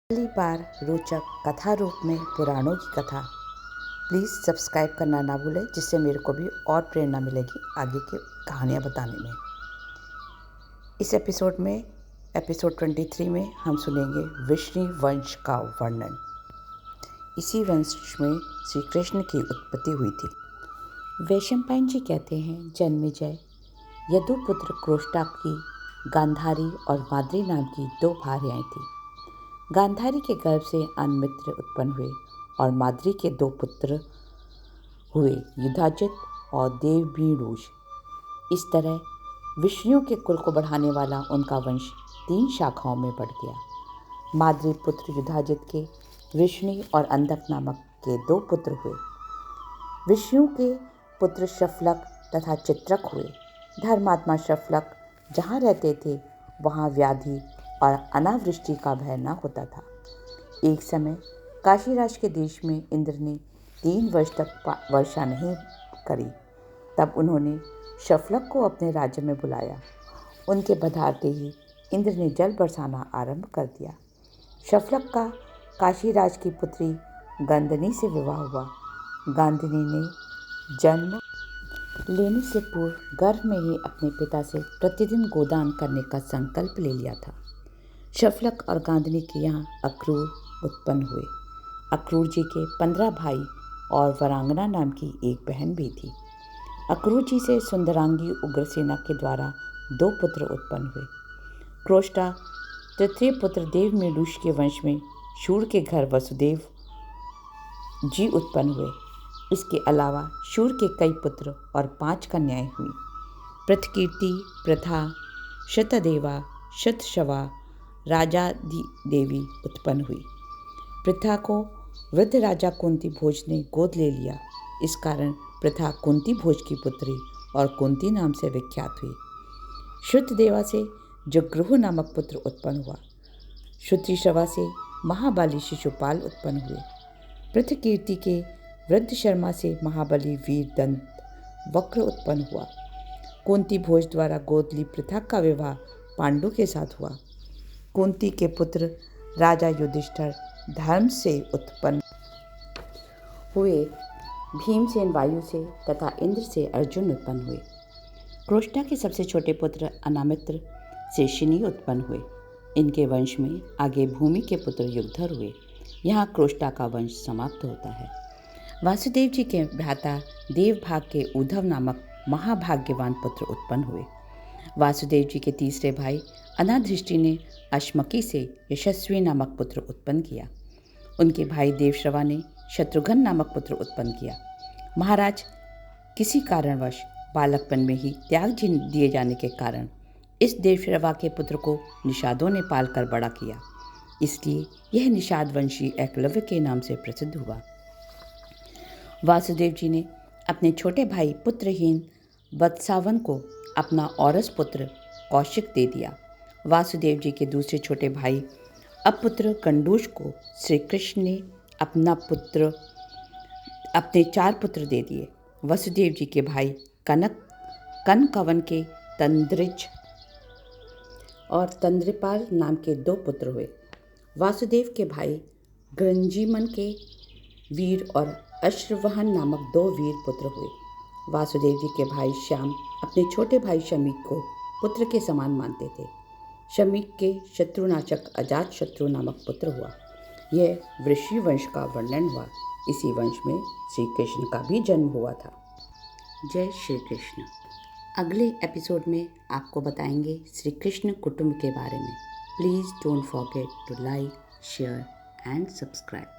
पहली बार रोचक कथा रूप में पुराणों की कथा। प्लीज़ सब्सक्राइब करना ना भूलें, जिससे मेरे को भी और प्रेरणा मिलेगी आगे की कहानियाँ बताने में। इस एपिसोड 23 में हम सुनेंगे विष्णु वंश का वर्णन। इसी वंश में श्री कृष्ण की उत्पत्ति हुई थी। वैशंपायन जी कहते हैं, जन्मेजय यदुपुत्र क्रोष्टा की गांधारी और माद्री नाम की दो भार्याएं थीं। गांधारी के गर्भ से अनमित्र उत्पन्न हुए और माद्री के दो पुत्र हुए, युधाजित और देवबीडूष। इस तरह विष्णु के कुल को बढ़ाने वाला उनका वंश 3 शाखाओं में बढ़ गया। माद्री पुत्र युधाजित के विष्णु और अंधक नामक के 2 पुत्र हुए। विष्णु के पुत्र शफलक तथा चित्रक हुए। धर्मात्मा शफलक जहाँ रहते थे वहाँ व्याधि और अनावृष्टि का भय न होता था। एक समय काशीराज के देश में इंद्र ने 3 वर्ष तक वर्षा नहीं करी। तब उन्होंने शफलक को अपने राज्य में बुलाया। उनके पधारते ही इंद्र ने जल बरसाना आरंभ कर दिया। शफलक का काशीराज की पुत्री गंदनी से विवाह हुआ। गांधिनी ने जन्म लेने से पूर्व गर्भ में ही अपने पिता से प्रतिदिन गोदान करने का संकल्प ले लिया था। शफलक और गांधनी के यहाँ अक्रूर उत्पन्न हुए। अक्रूर जी के 15 भाई और वरांगना नाम की एक बहन भी थी। अक्रूर जी से सुंदरांगी उग्रसेना के द्वारा 2 पुत्र उत्पन्न हुए। क्रोष्टा तृतीय पुत्र देवमेडूष के वंश में शूर के घर वसुदेव जी उत्पन्न हुए। इसके अलावा शूर के कई पुत्र और 5 कन्याएं हुई। पृथकीर्ति, प्रथा, शतदेवा, शतशवा, राजादि देवी उत्पन्न हुई। प्रथा को वृद्ध राजा कुंती भोज ने गोद ले लिया। इस कारण प्रथा कुंती भोज की पुत्री और कुंती नाम से विख्यात हुई। श्रुतदेवा से जगृह नामक पुत्र उत्पन्न हुआ। श्रुतिश्रवा से महाबली शिशुपाल उत्पन्न हुए। पृथकीर्ति के वृद्ध शर्मा से महाबली वीर दंत वक्र उत्पन्न हुआ। कुंती भोज द्वारा गोद ली प्रथा का विवाह पांडु के साथ हुआ। कुंती के पुत्र राजा युधिष्ठिर धर्म से उत्पन्न हुए। भीमसेन वायु से तथा इंद्र से अर्जुन उत्पन्न हुए। क्रोष्टा के सबसे छोटे पुत्र अनामित्र से शिनी उत्पन्न हुए। इनके वंश में आगे भूमि के पुत्र युगधर हुए। यहाँ क्रोष्टा का वंश समाप्त होता है। वासुदेव जी के भ्राता देवभाग के उद्धव नामक महाभाग्यवान पुत्र उत्पन्न हुए। वासुदेव जी के तीसरे भाई अनाधृष्टि ने अश्मकी से यशस्वी नामक पुत्र उत्पन्न किया। उनके भाई देवश्रवा ने शत्रुघ्न नामक पुत्र उत्पन्न किया। महाराज, किसी कारणवश बालकपन में ही त्याग दिए जाने के कारण इस देवश्रवा के पुत्र को निषादों ने पालकर बड़ा किया। इसलिए यह निषाद वंशी एकलव्य के नाम से प्रसिद्ध हुआ। वासुदेव जी ने अपने छोटे भाई पुत्रहीन वत्सावन को अपना औरस पुत्र कौशिक दे दिया। वासुदेव जी के दूसरे छोटे भाई अपुत्र कंडूष को श्री कृष्ण ने अपने 4 पुत्र दे दिए। वसुदेव जी के भाई कनकवन के तंद्रिज और तंद्रिपाल नाम के 2 पुत्र हुए। वासुदेव के भाई गृंजीमन के वीर और अश्रवहन नामक 2 वीर पुत्र हुए। वासुदेव जी के भाई श्याम अपने छोटे भाई शमीक को पुत्र के समान मानते थे। शमीक के शत्रुनाशक अजात शत्रु नामक पुत्र हुआ। यह वृषि वंश का वर्णन हुआ। इसी वंश में श्री कृष्ण का भी जन्म हुआ था। जय श्री कृष्ण। अगले एपिसोड में आपको बताएंगे श्री कृष्ण कुटुंब के बारे में। Please don't forget to like, share and subscribe.